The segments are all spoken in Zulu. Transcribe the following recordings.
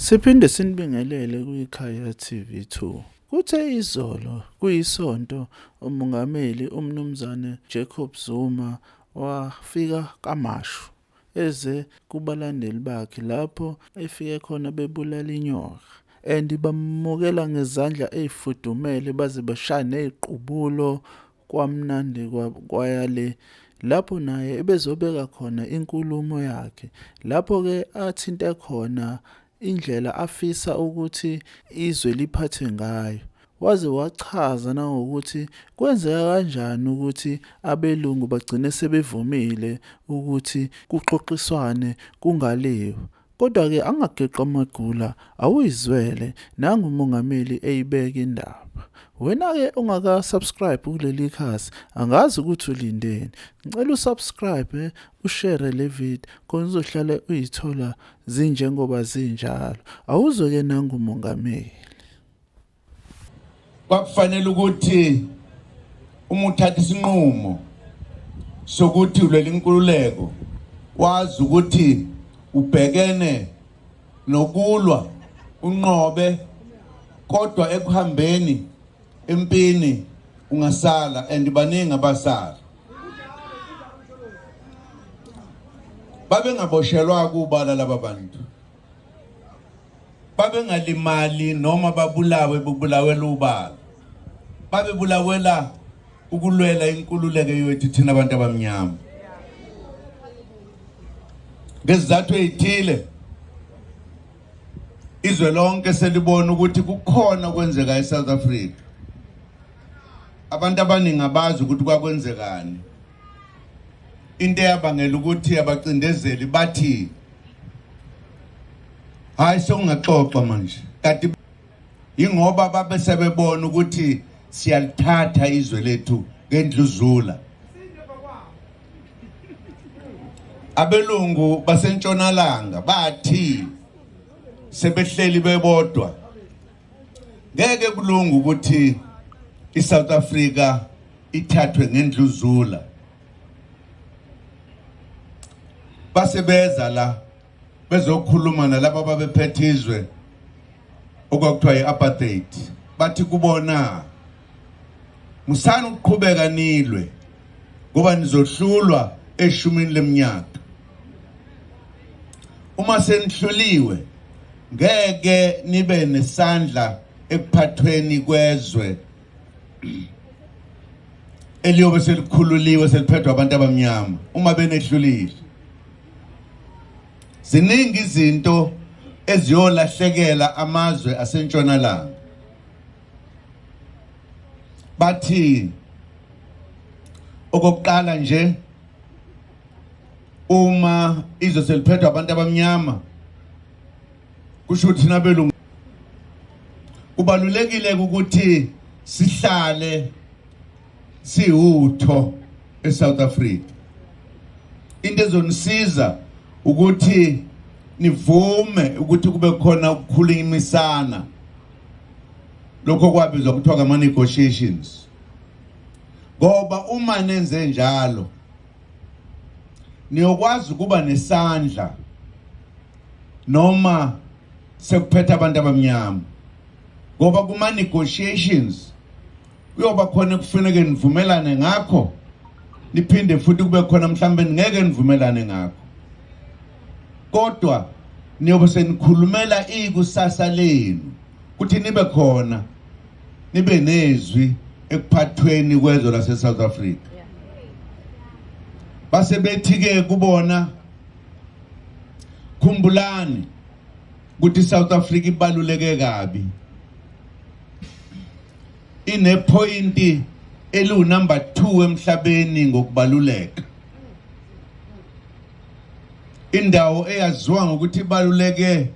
Siphinde sinibingelele kwikhaya TV2. Kuthe izolo kuyisonto umongameli umnumzane Jacob Zuma wafika kaMashu eze kubalandeli bakhe lapho efike khona bebulala inyoka and bamukela ngezandla ezifudumele baze bashaya neziqubulo kwamnandi kwayale lapho naye ebezobeka khona inkulumo yakhe lapho ke athinta khona indlela afisa ukuthi izwe liphathwe ngayo waze wachaza nangokuthi kwenzeka kanjani ukuthi abelungu bagcine sebevumile ukuthi kuxoxiswane kungaliwa. Kodwa-ke angageqa amagula awuyizwele nangumongameli eyibeka indaba. Wena-ke ungaka-subscribe kuleli khasi, angazi ukuthi ulindeni. Ngicela usubscribe, ushare le video khona uzohlala uyithola zinjengoba zinjalo. Awuzwe-ke nangumongameli. Kwakufanele ukuthi uma uthatha isinqumo sokuthi ulela inkululeko wazi ukuthi ubhekene nokulwa unqobe kodwa ekuhambeni empini ungasala and baningi abasala babe ngaboshelwa kubala laba bantu babe ngalimali noma babulawe bubulawela ubala babe bulawela ukulwela inkululeko yethu thina abantu abamnyama ngezizathu ezithile izwe lonke selibona ukuthi kukhona kwenzeka eSouth Africa. Abantu abaningi abazi ukuthi kwakwenzekani. Into eyabangela ukuthi abacindezeli bathi hayi songaxoxa manje. Kanti ingoba babe sebebona ukuthi siyalithatha izwe lethu ngendluzula. Abelungu basentshonalanga bathi sebehleli bebodwa ngeke kulunga ukuthi iSouth Africa ithathwe ngendluzula. Basebeza la bezokhuluma nalabo ababephethe izwe okwakuthiwa iApartheid bathi kubona musana ukuqhubeka nilwe ngoba nizohlulwa eshumini leminyaka. Uma senihluliwe ngeke nibe nesandla ekuphathweni kwezwe eliyobe selikhululiwe seliphethwe abantu abamnyama uma benehlulile. Ziningi izinto eziyolahlekela amazwe asentshonalanga. Bathi okokuqala nje uma izwe seliphethwe abantu abamnyama kusho ukuthi nabelungu kubalulekile ukuthi sihlale siwutho eSouth Africa. Into ezonisiza ukuthi nivume ukuthi kube khona ukukhulumisana lokho kwabizwa kuthiwa ama negotiations. Ngoba uma nenze njalo niyokwazi ukuba nesandla noma sekuphethe abantu abamnyama. Ngoba kuma negotiations uyoba khona kufanele nivumelane ngakho niphinde futhi kube khona mhlambe ngeke nivumelane ngakho. Kodwa niyobe senikhulumela ikusasa lenu ukuthi nibe khona nibe nezwi ekuphathweni kwezwe lase South Africa. Base bethi ke kubona khumbulani ukuthi South Africa ibaluleke kabi. Ine point elu number 2 emhlabeni ngokubaluleka. Indawo eyaziwa ngokuthi ibaluleke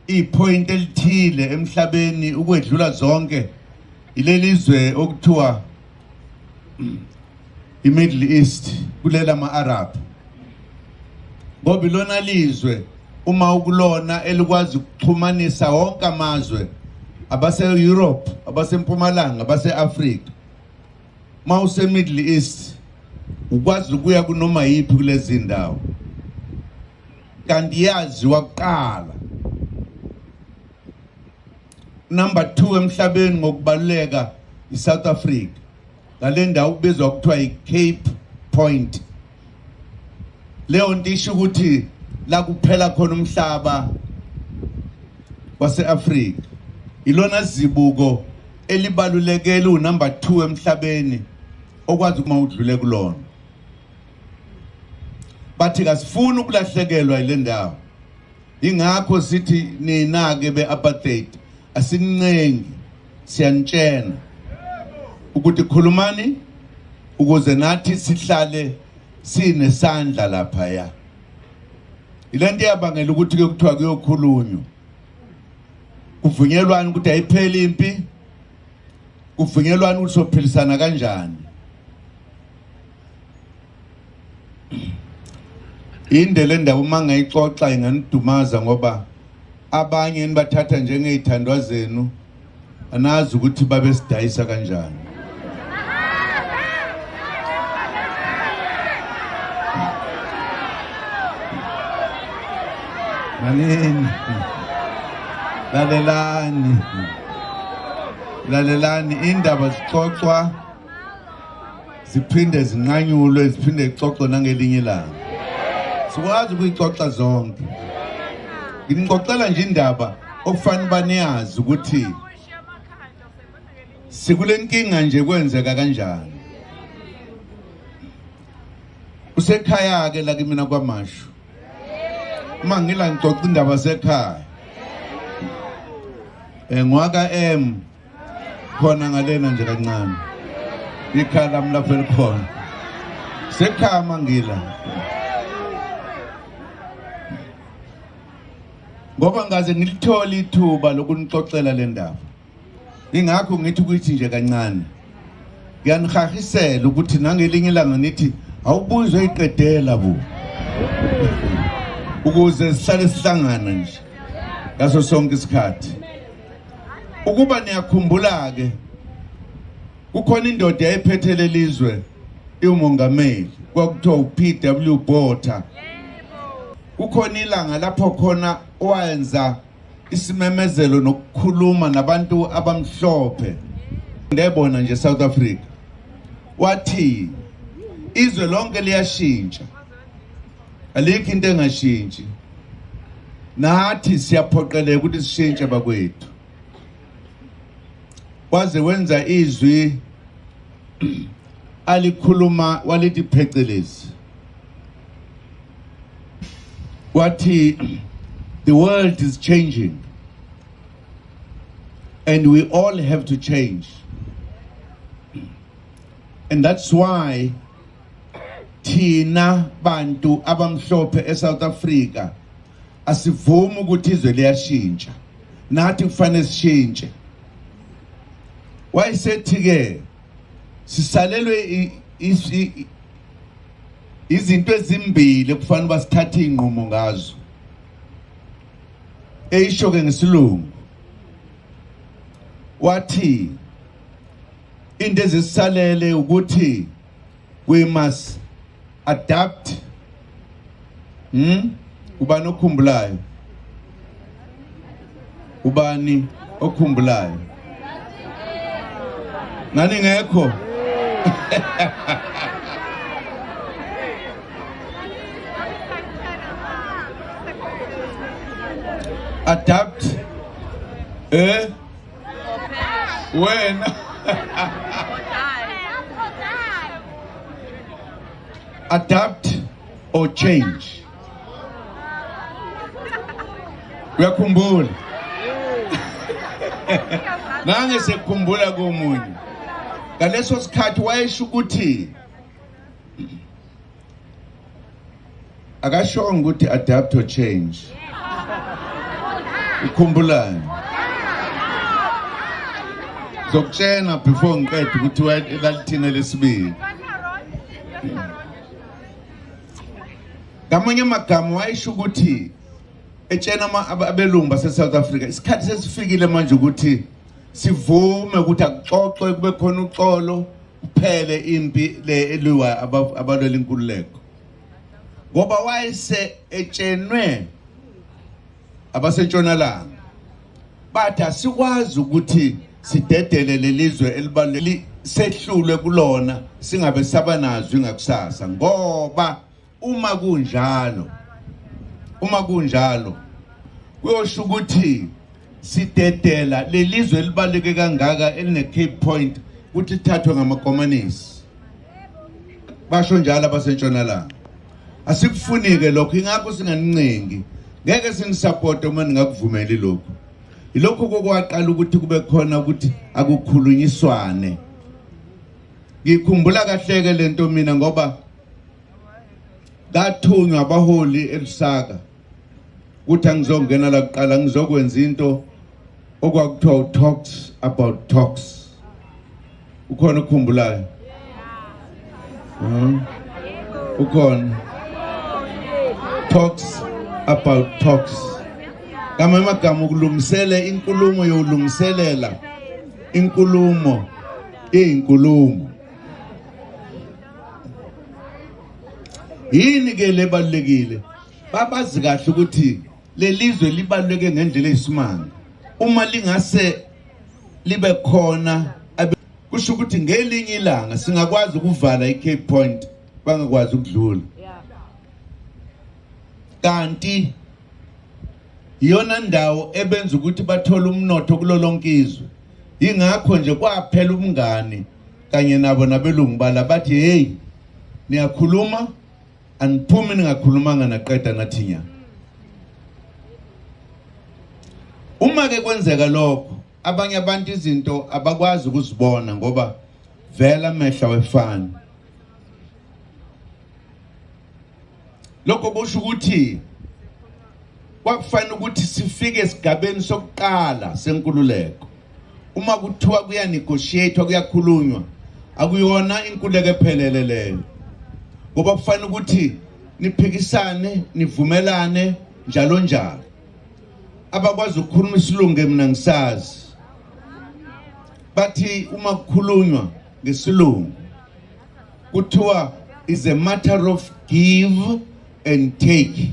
ipoint elithile emhlabeni ukwedlula zonke ilelizwe okuthiwa iMiddle East kulela ama-Arab. Ngoba ilona lizwe uma ukulona elikwazi ukuxhumanisa wonke amazwe abase-Europe, abase-Mpumalanga, abase-Afrika. Ma use-Middle East ukwazi ukuya kunoma yiphi kulezi ndawo. Kanti yazi waqala number 2 emhlabeni ngokubaluleka iSouth Africa. Ngale ndawo kubizwa kuthiwa iCape Point. Leyo nto isho ukuthi la kuphela khona umhlaba wase-Afrika. Ilona zibuko elibalulekele unumber 2 emhlabeni okwazi uma udlule kulona. Bathi kasifuni ukulahlekelwa ile ndawo. Ingakho sithi nina-ke be-apartheid asincengi siyanitshena ukuthi khulumani ukuze nathi sihlale sinesandla lapha ya. Ile nto yabangela ukuthi ke kuthiwa kuyokhulunywa. Kuvunyelwana ukuthi ayipheli impi. Kuvunyelwana ukuthi sophilisana kanjani. Indele ndaba uma ngayixoxa inganidumaza ngoba abanye nibathatha njengezithandwa zenu anazi ukuthi babe sidayisa kanjani. Manini lalelani indaba zixoxwa ziphinde zinqanyulwe ziphinde zixoxwe nangelinye ilanga. Sikwazi ukuyixoxa zonke. Ngixoxela nje indaba okufanele baniyazi ukuthi sikule nkinga nje kwenzeka kanjani. Usekhaya ke la kimina kwaMashu. Uma ngila ngixoxa indaba sekhaya. Ngwaka khona ngalena nje kancane. Ikhaya lami lapho elikhona. Sekhaya mangila. Ngoba ngaze ngilithola ithuba lokunixoxela le ndaba. Ingakho ngithi ukuthi nje kancane. Ngiyanihahisela ukuthi nangelinye ilanga nithi awubuzwe iqedela bu. Ukuze sihlale sihlangana nje ngaso sonke isikhathi. Ukuba niyakhumbula ke kukhona indoda eyayiphethele elizwe iumongameli kwakuthiwa uPW Botha. Kukhona ilanga lapho khona owayenza isimemezelo nokukhuluma nabantu abamhlophe ndebona nje South Africa. Wathi izwe lonke liyashintsha. Alikho into engashintshi. Nathi siyaphoqeleka ukuthi sishintshe bakwethu. Waze wenza izwi alikhuluma walithi phecelezi. Wathi the world is changing and we all have to change. And that's why thina bantu abamhlophe eSouth Africa asivumi ukuthi izwe liyashintsha. Nathi kufanele sishintshe. Wayesethi ke sisalelwe izinto ezimbili kufanele basithathe inqumo ngazo. Eyisho ke ngesilungu. Wathi into ezisalele ukuthi we must adapt. Ubani okhumbulayo? Ubani okhumbulayo? Nani ngekho? Adapt. When? Adapt or change. Uyakhumbula? Nange sekhumbula komunye. Ngaleso sikhathi wayesho ukuthi akashonga ukuthi adapt or change. Ukhumbulani? Zokutshena before ngiqede ukuthi lalithina lesibili. Ngamanye amagama wayesho ukuthi etshena abelungu base-South Africa isikhathi sesifikile manje ukuthi sivume ukuthi akuxoxwe kube khona uxolo kuphele impi le eliwa abalwela inkululeko. Ngoba wayese etshenwe abasentshonalanga bathi asikwazi ukuthi sidedele lelizwe elibalulekile sehlulwe kulona singabe sabanazo ngakusasa ngoba uma kunjalo kuyosho ukuthi sidedela lelizwe elibaluleke kangaka eline Cape Point ukuthi thathwe ngamakomanisi basho njalo abasentshonalanga asikufunike lokho ingakho singanincengi ngeke sinisupport uma ningakuvumeli lokho ilokho kokwaqala ukuthi kube khona ukuthi akukhulunyiswane ngikhumbula kahleke lento mina ngoba dathunywa abaholi eLusaka ukuthi angizongena la kuqala ngizokwenza into okwakuthiwa talks about talks ukhona ukukhumbulayo ukhona talks about talks kama amagama ukulungisela inkulumo yolungiselela inkulumo inkulumo yini ke lebalekile babazi kahle ukuthi lelizwe libaluleke ngendlela eyisimanga uma lingase libe khona kusho ukuthi ngelinye ilanga singakwazi ukuvala iCape Point bangakwazi ukudlula kanti iyona ndawo ebenza ukuthi bathole umnotho kulolonke izwe ingakho nje kwaphela umngani kanye nabo nabelungu bala bathi hey niyakhuluma aniphumi ningakhulumanga naqeda nathinya uma ke kwenzeka lokho abanye abantu izinto abakwazi ukuzibona ngoba vela amehla wefana lokho kusho ukuthi kwakufanele ukuthi sifike esigabeni sokuqala senkululeko uma kuthiwa kuyanegotiate kuyakhulunywa akuyona inkululeko ephelele leyo ngoba kufanele ukuthi niphikisane nivumelane njalo njalo abakwazi ukukhuluma isilungu mina ngisazi bathi uma kukhulunywa ngesilungu kuthiwa is a matter of give and take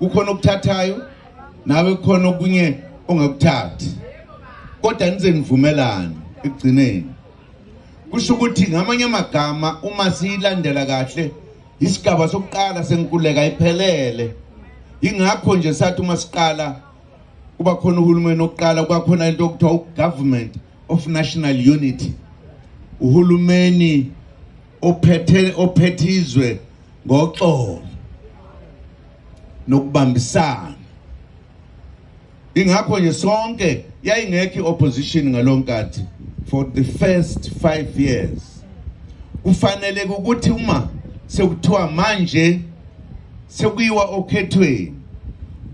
kukhona ukuthathayo nawe kukhona okunye ongakuthathi kodwa nize nivumelane ekugcineni kusho ukuthi ngamanye amagama uma siyilandela kahle isigaba sokuqala senkululeko iphelele ingakho nje sathi uma siqala kuba khona uhulumeni oqala kwakhona into okuthiwa government of national unity uhulumeni ophethizwe ngoxolo nokubambisana ingakho nje sonke yayingekho opposition ngalonkathi for the first 5 years kufanele ukuthi uma sekuthiwa manje sekuyiwa okhethweni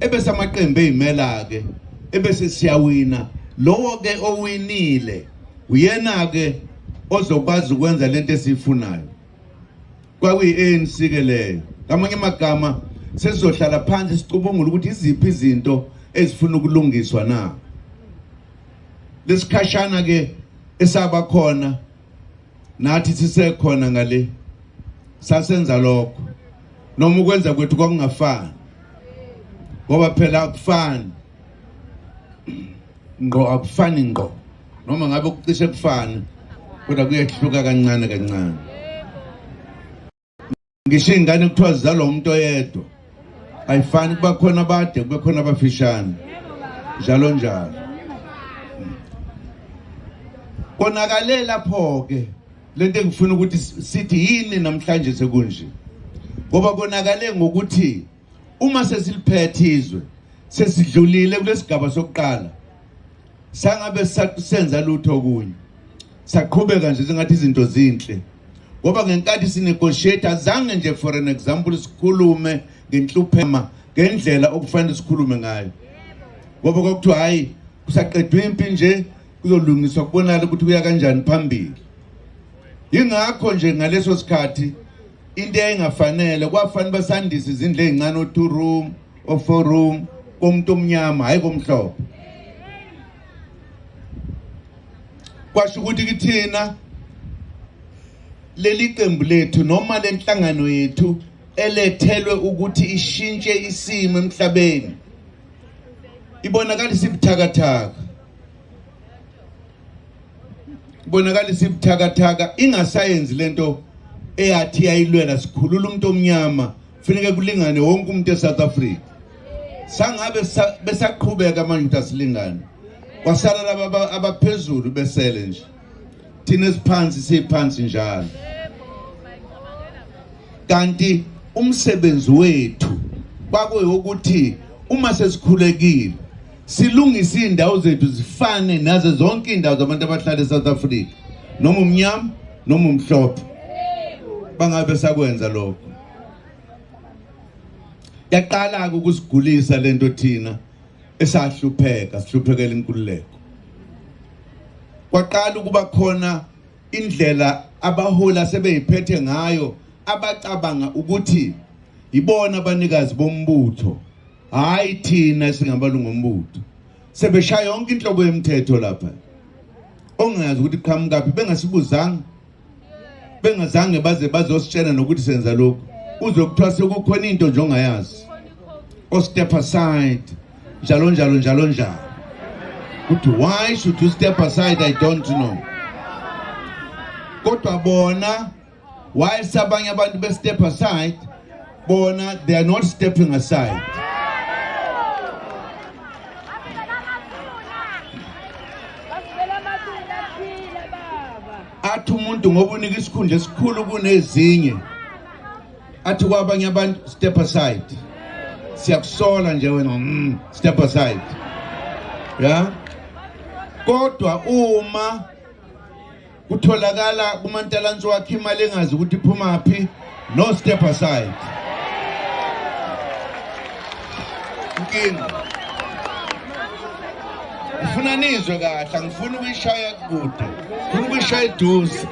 ebese amaqembu ezimela ke ebese siyawina lowo ke owinile uyena ke ozokwazi ukwenza lento esifunayo kwakuyi-ANC ke leyo ngamanye amagama sesizohlala phansi sicubungula ukuthi iziphi izinto ezifuna ukulungiswa na lesikhashana ke esaba khona nathi sisekhona ngale sasenza lokho noma ukwenza kwethu kwakungafani ngoba phela akufani ngqo noma ngabe kucishe kufani kodwa kuyehluka kancane kancane ngisho ingane kuthiwa zizalwa umuntu oyedwa ayifani kuba khona abade kube khona abafishane njalo njalo konakale lapho ke lento engifuna ukuthi sithi yini namhlanje sekunje ngoba konakale ngokuthi uma sesiliphethe izwe sesidlulile kulesigaba sokuqala sangabe senza lutho okunye saqhubeka nje sengathi izinto zinhle ngoba ngenkathi sinegotiate azange nje for an example sikhulume ngenhluphema ngendlela okufanele sikhulume ngayo ngoba kwakuthiwa hayi kusaqedwe impi nje kuzolungiswa kubonakala ukuthi kuya kanjani phambili ingakho nje ngaleso sikhathi into engafanele kwafanele basandise izindle ezincane o2 room o4 room komuntu omnyama hayi komhlophe kwasho ukuthi kithina leli qembu lethu noma lenhlangano yethu elethelwe ukuthi ishintshe isimo emhlabeni ibonakala sibuthakathaka Bonakalisa ibuthakathaka ingasayenzi lento eyathi yayilwela sikhulula umuntu omnyama kufanele kulingane wonke umuntu eSouth Africa. Sangabe besaqhubeka manje ukuthi asilingane. Kwasala laba abaphezulu besele nje. Thina esiphansi siphansi njalo. Kanti umsebenzi wethu kwakuyokuthi uma sesikhulekile silungise indawo zethu zifane nazo zonke indawo zabantu abahlala eSouth Africa, noma umnyama noma umhlophe, bangabe sakwenza lokho. Yaqala ukusigulisa lento thina esahlupheka sihluphekela inkululeko. Kwaqala ukuba khona indlela abahola sebeyiphethe ngayo abacabanga ukuthi ibona abanikazi bombutho, hayi thina singabalungu ombutho. Sebeshaya yonke inhlobo yemithetho lapha. Ongazi ukuthi qhamukaphi bengasibuzanga. Bengazange bazositshela nokuthi senza lokho. Uzokuthiwa sekukhona into nje ongayazi. O step aside. Njalo njalo njalo njalo. Ukuthi why should you step aside? I don't know. Kodwa bona while sabanye abantu be step aside, bona they are not stepping aside. Athi umuntu ngoba unika isikhundla esikhulu kunezinye, athi kwabanye abantu step aside. Siyakusola nje wena step aside. Yeah? Kodwa uma kutholakala kumantalansi wakhe imali engazi ukuthi iphuma phi, no step aside. Inkinga. Ngifuna nizwe kahle, angifuni ukuyishaya kude. Ngifuna ukuyishaya eduze.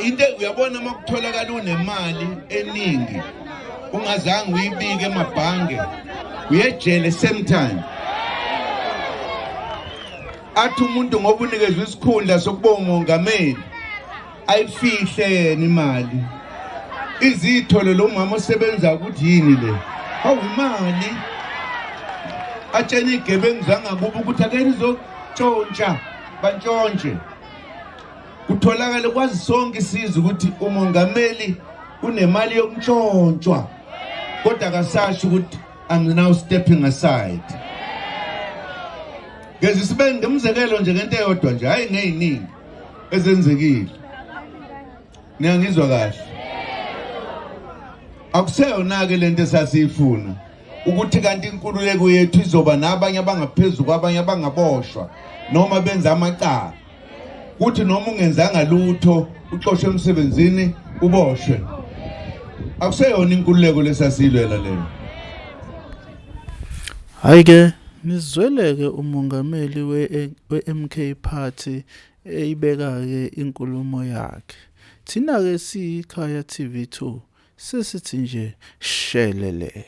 Into uyabona makutholakala unemali eningi, ungazange uyibike emabhange, uyejele same time. Athi umuntu ngoba unikezwe isikhundla sokuba umongameli ayifihle imali. Izithole lo mama osebenza ukuthi yini le? Hawu imali. Atshena igebengu zangakubo ukuthi ake izotshontsha bantshontshe. Kutholakala kwazi sonke isizwe ukuthi umongameli unemali yokutshontshwa. Kodwa akasasho ukuthi I'm now stepping aside. Ngeze sibe ngemzekelo nje ngento eyodwa nje, hayi ngeziningi ezenzekile. Ngiyangizwa kahle. Akuseyona ke lento esasifuna ukuthi kanti inkululeko yethu izoba nabanye abangaphezulu kwabanye abangaboshwa noma benza amacala. Kuthi noma ungenzanga lutho uxoshwe emsebenzini uboshwe. Akuseyona inkululeko lesasilwela leyo. Hayike nizweleke umongameli we-MK Party eyibeka ke inkulumo yakhe. Thina ke siyikhaya TV2 sesithi nje shelele.